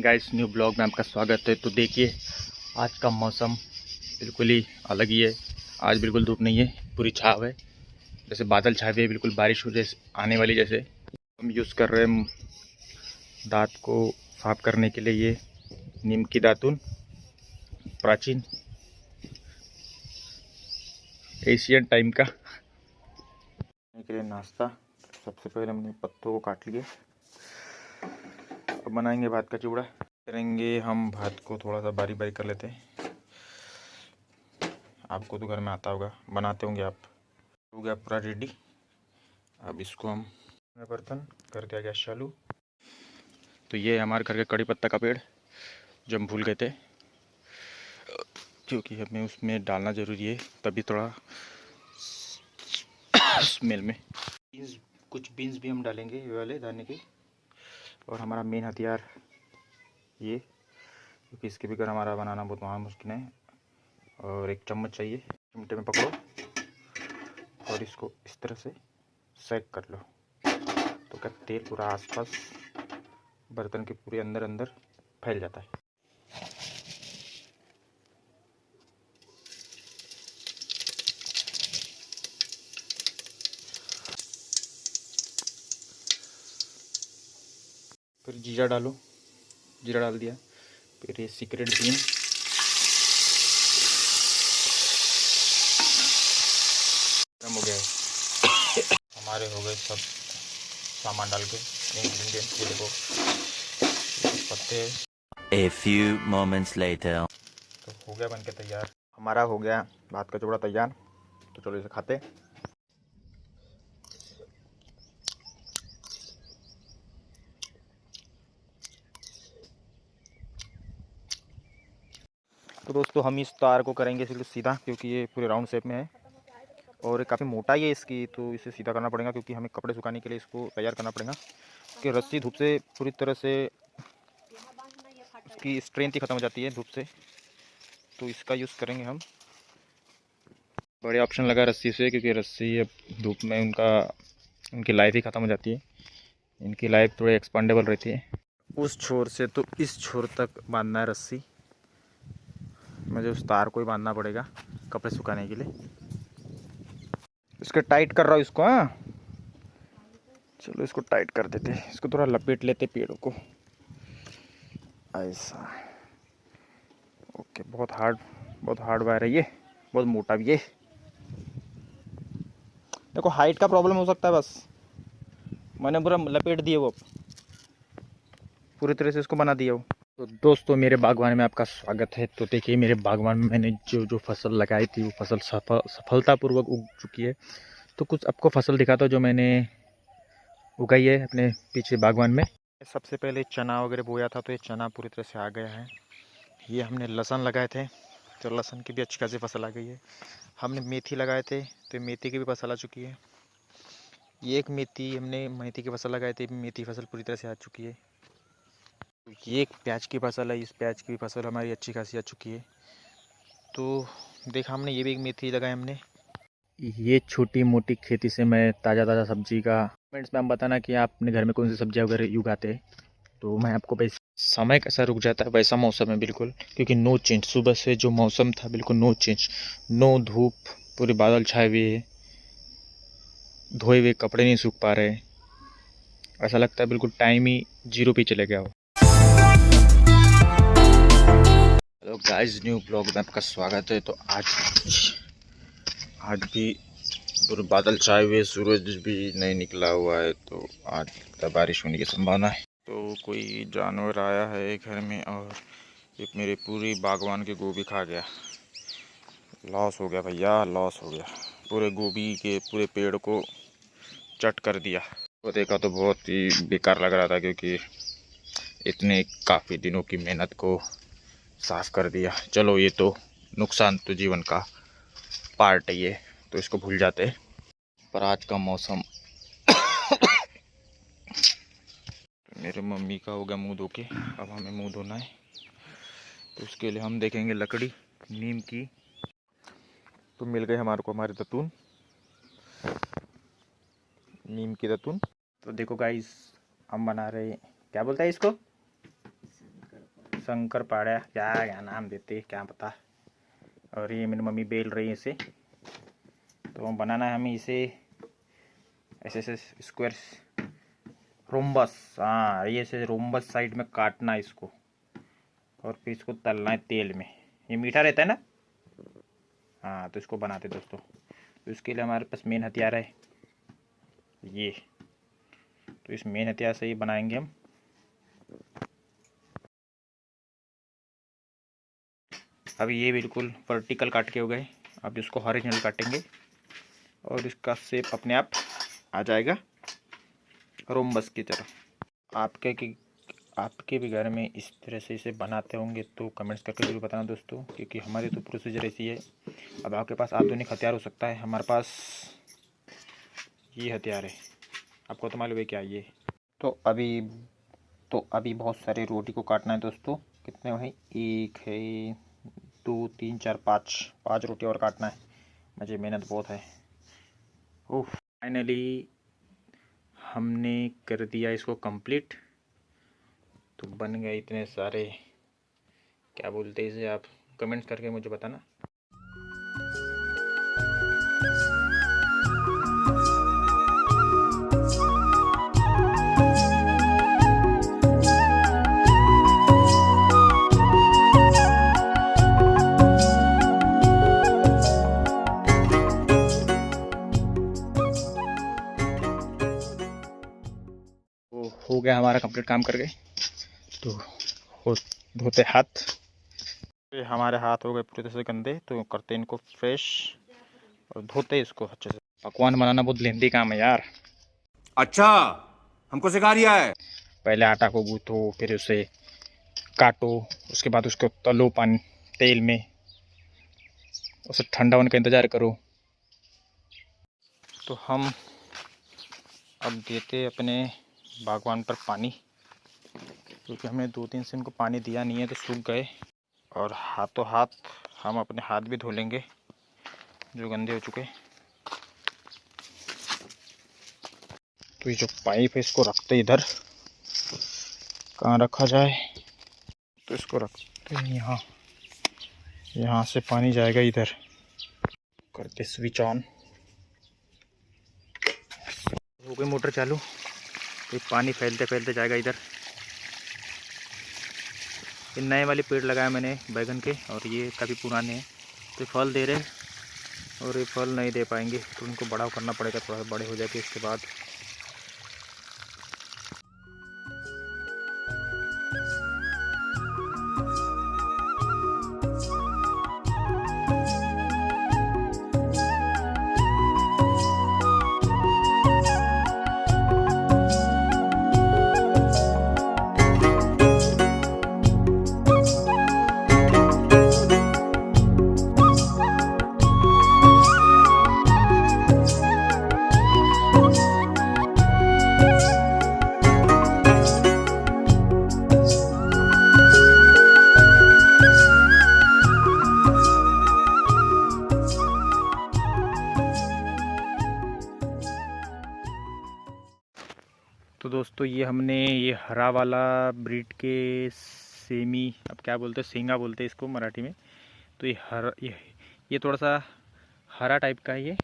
Guys, new blog में आपका स्वागत है। तो देखिए, आज का मौसम बिल्कुल ही अलग ही है। आज बिल्कुल धूप नहीं है, पूरी छाव है, जैसे बादल छाए हुए, बिल्कुल बारिश हो जैसे आने वाली। जैसे हम यूज़ कर रहे हैं दांत को साफ करने के लिए ये नीम की दातुन, प्राचीन एशियन टाइम का के लिए नाश्ता। सबसे पहले हमने पत्तों को काट लिए, अब बनाएंगे भात का चिवड़ा। करेंगे हम भात को थोड़ा सा बारीक बारीक कर लेते हैं। आपको तो घर में आता होगा, बनाते होंगे आप। हो गया पूरा रेडी। अब इसको हम बर्तन कर दिया गया चालू। तो ये हमारे घर के कड़ी पत्ता का पेड़ जो हम भूल गए थे, क्योंकि हमें उसमें डालना ज़रूरी है, तभी थोड़ा स्मेल में। कुछ बीन्स भी हम डालेंगे, ये वाले दाने के। और हमारा मेन हथियार ये, क्योंकि इसके बगैर हमारा बनाना बहुत वहाँ मुश्किल है। और एक चम्मच चाहिए, चिमटे में पकड़ो और इसको इस तरह से सेक कर लो, तो क्या तेल पूरा आसपास बर्तन के पूरे अंदर अंदर फैल जाता है। फिर जीरा डालो, जीरा डाल दिया। फिर ये सीक्रेट बीन, गरम हो गया है। हमारे हो गए सब सामान डाल के इंग्रेडिएंट्स, ये देखो पत्ते। A few moments later. तो हो गया बन के तैयार, हमारा हो गया भात का चिवड़ा तैयार। तो चलो इसे खाते। तो दोस्तों, हम इस तार को करेंगे सिर्फ सीधा, क्योंकि ये पूरे राउंड शेप में है और काफ़ी मोटाई है इसकी, तो इसे सीधा करना पड़ेगा, क्योंकि हमें कपड़े सुखाने के लिए इसको तैयार करना पड़ेगा। कि रस्सी धूप से पूरी तरह से उसकी स्ट्रेंथ ही ख़त्म हो जाती है धूप से, तो इसका यूज़ करेंगे हम। बड़े ऑप्शन लगा रस्सी से, क्योंकि रस्सी अब धूप में उनकी लाइफ ही ख़त्म हो जाती है। इनकी लाइफ थोड़ी एक्सपांडेबल रहती है। उस छोर से तो इस छोर तक बांधना है रस्सी, मुझे उस तार को ही बांधना पड़ेगा कपड़े सुखाने के लिए। इसको टाइट कर रहा हूँ इसको। हाँ चलो इसको टाइट कर देते हैं, इसको थोड़ा लपेट लेते पेड़ों को ऐसा। ओके, बहुत हार्ड वायर है ये, बहुत मोटा भी है। देखो हाइट का प्रॉब्लम हो सकता है, बस मैंने पूरा लपेट दिए वो, पूरी तरह से इसको बना दिया वो। तो दोस्तों, मेरे बागवान में आपका स्वागत है। तो देखिए, मेरे बागवान में मैंने जो फसल लगाई थी वो फसल सफलतापूर्वक उग चुकी है। तो कुछ आपको फसल दिखाता हूँ जो मैंने उगाई है अपने पीछे बागवान में। सबसे पहले चना वगैरह बोया था, तो ये चना पूरी तरह से आ गया है। ये हमने लहसुन लगाए थे, तो लहसुन की भी अच्छी खासी फसल आ गई है। हमने मेथी लगाए थे, तो मेथी की भी फसल आ चुकी है। ये एक मेथी की फसल लगाई थी, मेथी फसल पूरी तरह से आ चुकी है। ये एक प्याज की फसल है, इस प्याज की फसल हमारी अच्छी खासी आ चुकी है। तो देखा हमने, ये भी एक मेथी लगाई हमने। ये छोटी मोटी खेती से मैं ताज़ा सब्जी का कमेंट्स में आप बताना कि आप अपने घर में कौन सी सब्जियां वगैरह उगाते हैं। तो मैं आपको वैसे समय कैसा रुक जाता है वैसा मौसम है बिल्कुल, क्योंकि नो चेंज। सुबह से जो मौसम था बिल्कुल नो चेंज, नो धूप, पूरे बादल छाए हुए है, धोए हुए कपड़े नहीं सूख पा रहे। ऐसा लगता है बिल्कुल टाइम ही जीरो पे चले गया हो। हेलो गाइस, न्यू ब्लॉग में आपका स्वागत है। तो आज भी पूरे बादल छाए हुए, सूरज भी नहीं निकला हुआ है, तो आज लगता है बारिश होने की संभावना है। तो कोई जानवर आया है घर में और एक मेरे पूरी बागवान के गोभी खा गया। लॉस हो गया भैया, लॉस हो गया। पूरे गोभी के पूरे पेड़ को चट कर दिया। वो देखा तो बहुत ही बेकार लग रहा था, क्योंकि इतने काफ़ी दिनों की मेहनत को साफ कर दिया। चलो, ये तो नुकसान तो जीवन का पार्ट है ये, तो इसको भूल जाते। पर आज का मौसम मेरे मम्मी का हो गया मुंह धो के, अब हमें मुंह धोना है। तो उसके लिए हम देखेंगे लकड़ी नीम की। तो मिल गए हमारे को हमारे दतून, नीम की दतून। तो देखो गाइस, हम बना रहे, क्या बोलता है इसको, शंकर पाड़ा, क्या क्या नाम देते क्या पता। और ये मेरी मम्मी बेल रही है इसे। तो बनाना है हमें इसे ऐसे ऐसे स्क्वायर रोम्बस। हाँ, ये ऐसे रोम्बस साइड में काटना है इसको, और फिर इसको तलना है तेल में। ये मीठा रहता है ना। हाँ, तो इसको बनाते दोस्तों। तो इसके लिए हमारे पास मेन हथियार है ये। तो इस मेन हथियार से ही बनाएंगे हम। अब ये बिल्कुल वर्टिकल काट के हो गए। अब इसको हॉरिजॉन्टल काटेंगे और इसका शेप अपने आप आ जाएगा रोम्बस की तरह। आपके भी घर में इस तरह से इसे बनाते होंगे तो कमेंट्स करके जरूर बताना दोस्तों, क्योंकि हमारी तो प्रोसीजर ऐसी है। अब आपके पास आधुनिक हथियार हो सकता है, हमारे पास ये हथियार है। आपको तो मालूम है क्या ये। तो अभी बहुत सारे रोटी को काटना है दोस्तों। कितने हैं? एक है, 2 3 4 5 रोटी और काटना है। मुझे मेहनत बहुत है। ओह, फाइनली हमने कर दिया इसको कंप्लीट। तो बन गए इतने सारे, क्या बोलते हैं इसे आप कमेंट्स करके मुझे बताना। तो हो गया हमारा कंप्लीट काम करके। तो धोते हाथ। ये हमारे हाथ हो गए पूरी तरह से गंदे, तो करते हैं इनको फ्रेश और धोते इसको अच्छे से। पकवान बनाना बहुत लेंदी काम है यार। अच्छा, हमको सिखा रिया है। पहले आटा को गूंथो, फिर उसे काटो, उसके बाद उसको तलो पानी तेल में, उसे ठंडा होने का इंतज़ार करो। तो हम अब देते अपने बागवान पर पानी, क्योंकि हमने 2 दिन से इनको पानी दिया नहीं है तो सूख गए। और हाथों हाथ हम अपने हाथ भी धो लेंगे जो गंदे हो चुके। तो ये जो पाइप है इसको रखते इधर, कहाँ रखा जाए, तो इसको रखते हैं यहाँ। यहाँ से पानी जाएगा इधर, करते स्विच ऑन। हो गई मोटर चालू, तो पानी फैलते फैलते जाएगा इधर। ये नए वाले पेड़ लगाए मैंने बैगन के, और ये काफ़ी पुराने हैं, तो फल दे रहे हैं। और ये फल नहीं दे पाएंगे तो उनको बड़ा करना पड़ेगा, थोड़ा सा बड़े हो जाके इसके बाद। तो दोस्तों ये हमने ये हरा वाला ब्रीड के सेमी, अब क्या बोलते हैं, सेंगा बोलते हैं इसको मराठी में। तो ये हरा, ये थोड़ा सा हरा टाइप का है ये।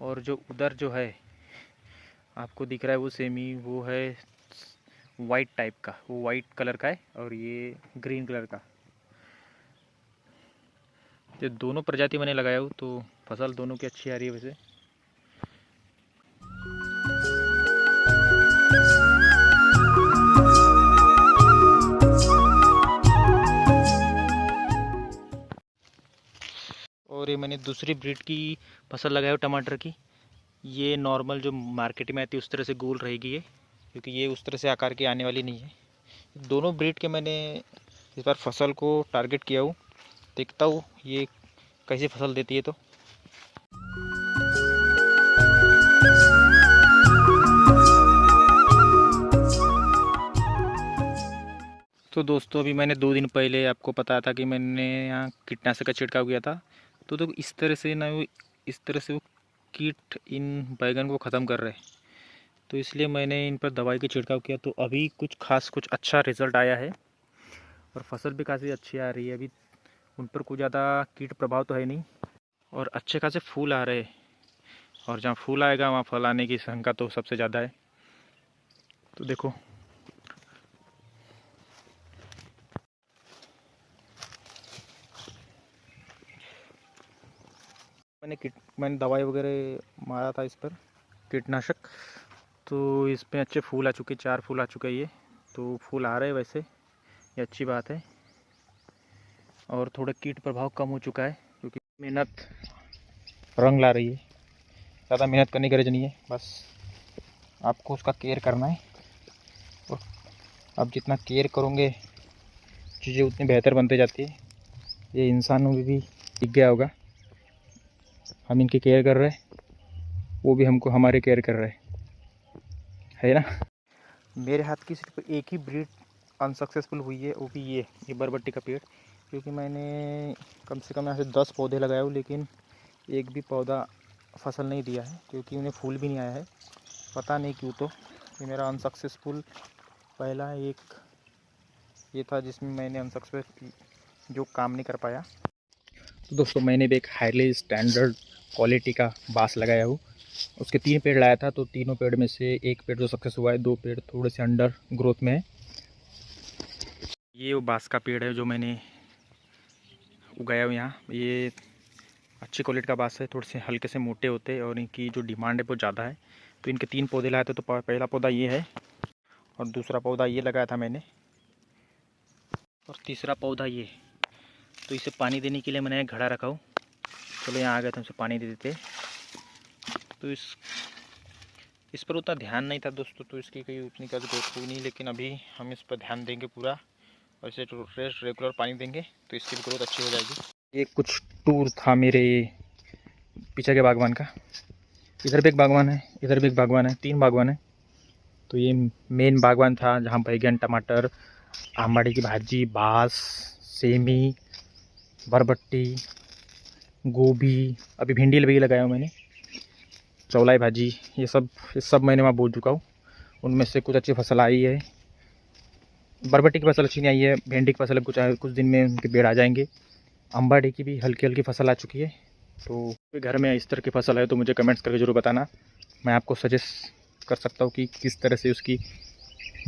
और जो उधर जो है आपको दिख रहा है वो सेमी, वो है वाइट टाइप का, वो वाइट कलर का है, और ये ग्रीन कलर का। ये दोनों प्रजाति मैंने लगाया हूँ, तो फसल दोनों की अच्छी आ रही है वैसे। और ये मैंने दूसरी ब्रीड की फसल लगाई हो टमाटर की। ये नॉर्मल जो मार्केट में आती है उस तरह से गोल रहेगी ये, क्योंकि ये उस तरह से आकार की आने वाली नहीं है। दोनों ब्रीड के मैंने इस बार फसल को टारगेट किया हूँ, देखता हूँ ये कैसी फसल देती है। तो दोस्तों अभी मैंने 2 दिन पहले आपको पता था कि मैंने यहाँ कीटनाशक का छिड़काव किया था। तो इस तरह से ना, वो इस तरह से वो कीट इन बैगन को ख़त्म कर रहे हैं, तो इसलिए मैंने इन पर दवाई का छिड़काव किया। तो अभी कुछ खास कुछ अच्छा रिज़ल्ट आया है। और फसल भी काफ़ी अच्छी आ रही है। अभी उन पर कोई ज़्यादा कीट प्रभाव तो है नहीं और अच्छे खासे फूल आ रहे हैं। और जहाँ फूल आएगा वहाँ फल आने की संख्या तो सबसे ज़्यादा है। तो देखो मैंने दवाई वगैरह मारा था इस पर, कीटनाशक। तो इसमें अच्छे फूल आ चुके, 4 फूल आ चुके हैं ये। तो फूल आ रहे हैं वैसे, ये अच्छी बात है। और थोड़ा कीट प्रभाव कम हो चुका है क्योंकि मेहनत रंग ला रही है। ज़्यादा मेहनत करने की जरूरत नहीं है, बस आपको उसका केयर करना है। और आप जितना केयर करोगे चीज़ें उतनी बेहतर बनती जाती है। ये इंसानों में भी दिख गया होगा, हम इनकी केयर कर रहे हैं, वो भी हमको हमारे केयर कर रहे है ना। मेरे हाथ की सिर्फ एक ही ब्रीड अनसक्सेसफुल हुई है, वो भी ये बरबट्टी का पेड़। क्योंकि मैंने कम से कम यहाँ से 10 पौधे लगाए हो, लेकिन एक भी पौधा फसल नहीं दिया है क्योंकि उन्हें फूल भी नहीं आया है। पता नहीं क्यों। तो ये मेरा अनसक्सेसफुल पहला एक ये था जिसमें मैंने अनसक्सेसफुल जो काम नहीं कर पाया। तो दोस्तों मैंने भी एक हाईली स्टैंडर्ड क्वालिटी का बांस लगाया हूँ। उसके 3 पेड़ लाया था, तो तीनों पेड़ में से एक पेड़ जो सक्सेस हुआ है, 2 पेड़ थोड़े से अंडर ग्रोथ में है। ये वो बांस का पेड़ है जो मैंने उगाया हूँ यहाँ। ये अच्छी क्वालिटी का बांस है, थोड़े से हल्के से मोटे होते हैं और इनकी जो डिमांड है वो ज़्यादा है। तो इनके 3 पौधे लाए थे। तो पहला पौधा ये है और दूसरा पौधा ये लगाया था मैंने और तीसरा पौधा ये। तो इसे पानी देने के लिए मैंने एक घड़ा रखा हूँ। चलो यहाँ आ गए तो हमसे पानी दे देते। तो इस पर उतना ध्यान नहीं था दोस्तों, तो इसकी कोई उतनी का ग्रोथ हुई नहीं, लेकिन अभी हम इस पर ध्यान देंगे पूरा और इसे रेगुलर पानी देंगे तो इसकी भी ग्रोथ अच्छी हो जाएगी। ये कुछ टूर था मेरे पीछे के बागवान का। इधर भी एक बागवान है, इधर भी एक बागवान है, 3 बागवान है। तो ये मेन बागवान था जहाँ बैगन, टमाटर, आमबाड़ी की भाजी, बांस, सेमी, बरबट्टी, गोभी, अभी भिंडी भी लगाया हूँ मैंने, चौलाई भाजी, ये सब मैंने वहाँ बो चुका हूँ। उनमें से कुछ अच्छी फसल आई है। बरबट्टी की फसल अच्छी नहीं आई है, भिंडी की फसल कुछ दिन में उनके पेड़ आ जाएंगे। अम्बाड़ी की भी हल्की हल्की फसल आ चुकी है। तो घर में इस तरह की फसल है तो मुझे कमेंट्स करके ज़रूर बताना। मैं आपको सजेस्ट कर सकता हूँ कि किस तरह से उसकी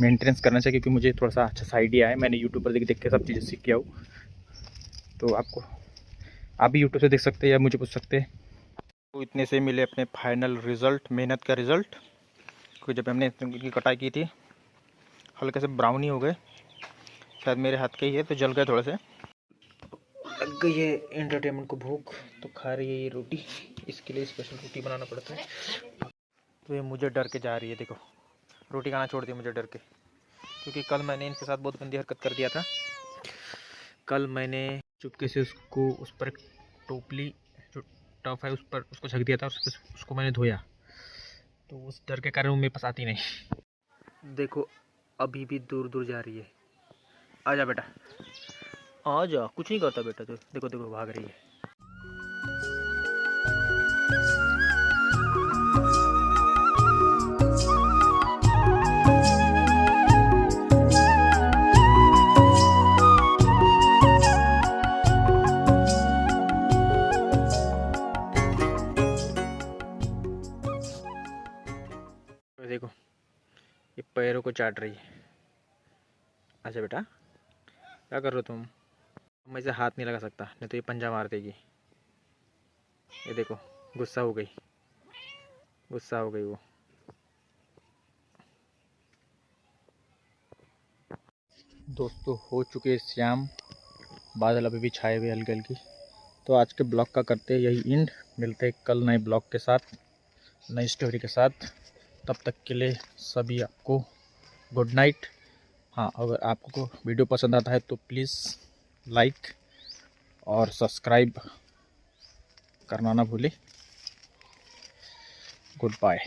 मेंटेनेंस करना चाहिए, क्योंकि मुझे थोड़ा सा अच्छा सा आइडिया है। मैंने यूट्यूब पर देख के सब चीज़ें सीख के आऊँ। तो आप भी यूट्यूब से देख सकते हैं या मुझे पूछ सकते हैं। तो इतने से मिले अपने फाइनल रिज़ल्ट, मेहनत का रिज़ल्ट। क्योंकि जब हमने इनकी कटाई की थी हल्के से ब्राउन ही हो गए, शायद मेरे हाथ के ही है तो जल गए थोड़े से। लग गई है एंटरटेनमेंट को भूख, तो खा रही है ये रोटी। इसके लिए स्पेशल रोटी बनाना पड़ता है। तो ये मुझे डर के जा रही है, देखो रोटी खाना छोड़ दी मुझे डर के। क्योंकि कल मैंने इनके साथ बहुत गंदी हरकत कर दिया था। कल मैंने चुपके से उसको उस पर टोपली जो टफ है उस पर उसको झक दिया था, उसको मैंने धोया। तो उस डर के कारण वो मेरे पास आती नहीं। देखो अभी भी दूर दूर जा रही है। आ जा बेटा, आ जा, कुछ नहीं करता बेटा। तो देखो देखो भाग रही है। देखो ये पैरों को चाट रही है। अच्छा बेटा क्या कर रहे हो तुम? मैं इसे हाथ नहीं लगा सकता, नहीं तो ये पंजा मार देगी। ये देखो गुस्सा हो गई वो। दोस्तों हो चुके शाम, बादल अभी भी छाए हुए हल्की हल्की। तो आज के ब्लॉग का करते हैं यही एंड। मिलते हैं कल नए ब्लॉग के साथ, नई स्टोरी के साथ। तब तक के लिए सभी आपको गुड नाइट। हाँ, अगर आपको वीडियो पसंद आता है तो प्लीज़ लाइक और सब्सक्राइब करना ना भूलें। Good bye.